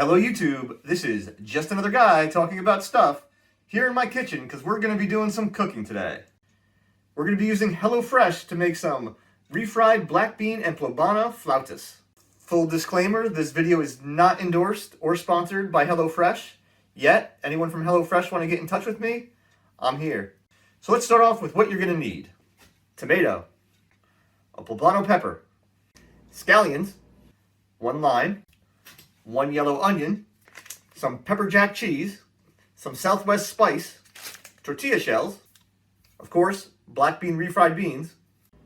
Hello YouTube, this is just another guy talking about stuff here in my kitchen because we're going to be doing some cooking today. We're going to be using HelloFresh to make some refried black bean and Poblano Flautas. Full disclaimer, this video is not endorsed or sponsored by HelloFresh yet. Anyone from HelloFresh want to get in touch with me? I'm here. So let's start off with what you're going to need. Tomato, a poblano pepper, scallions, 1 lime, 1 yellow onion, some pepper jack cheese, some Southwest spice, tortilla shells, of course, black bean refried beans,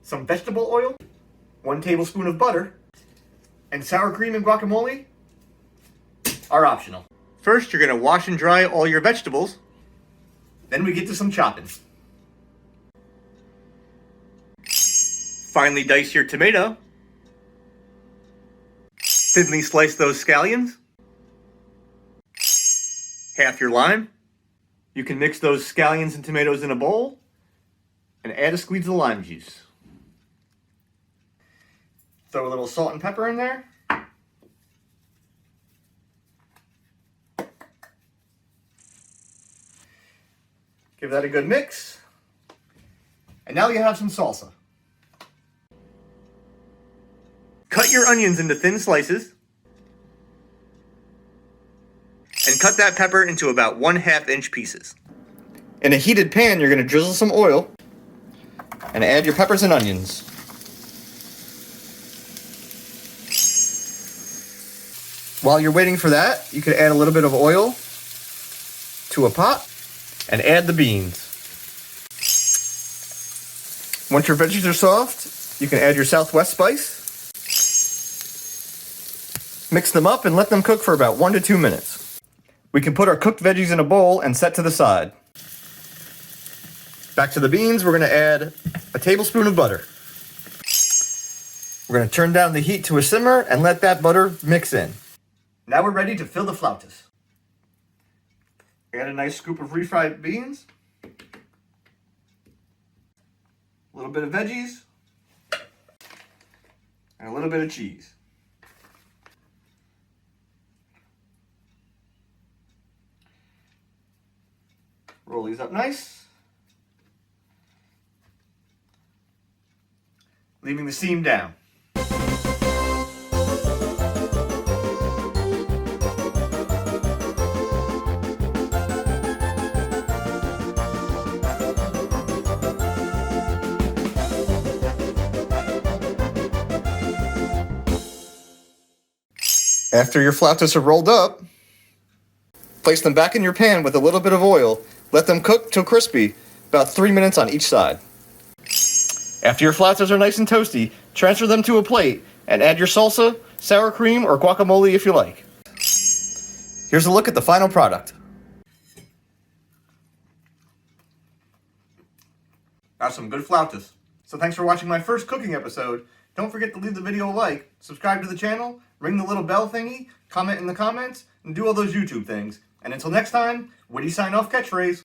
some vegetable oil, 1 tablespoon of butter, and sour cream and guacamole are optional. First, you're going to wash and dry all your vegetables. Then we get to some chopping. Finely dice your tomato. Thinly slice those scallions. Half your lime. You can mix those scallions and tomatoes in a bowl and add a squeeze of lime juice. Throw a little salt and pepper in there. Give that a good mix. And now you have some salsa. Cut your onions into thin slices. And cut that pepper into about 1/2 inch pieces. In a heated pan, you're going to drizzle some oil and add your peppers and onions. While you're waiting for that, you could add a little bit of oil to a pot and add the beans. Once your veggies are soft, you can add your Southwest spice. Mix them up and let them cook for about 1 to 2 minutes. We can put our cooked veggies in a bowl and set to the side. Back to the beans, we're going to add a tablespoon of butter. We're going to turn down the heat to a simmer and let that butter mix in. Now we're ready to fill the flautas. Add a nice scoop of refried beans. A little bit of veggies. And a little bit of cheese. Roll these up nice. Leaving the seam down. After your flautas are rolled up, place them back in your pan with a little bit of oil. Let them cook till crispy, about 3 minutes on each side. After your flautas are nice and toasty, transfer them to a plate and add your salsa, sour cream, or guacamole if you like. Here's a look at the final product. That's some good flautas. So thanks for watching my first cooking episode. Don't forget to leave the video a like, subscribe to the channel, ring the little bell thingy, comment in the comments, and do all those YouTube things. And until next time, witty sign-off catchphrase.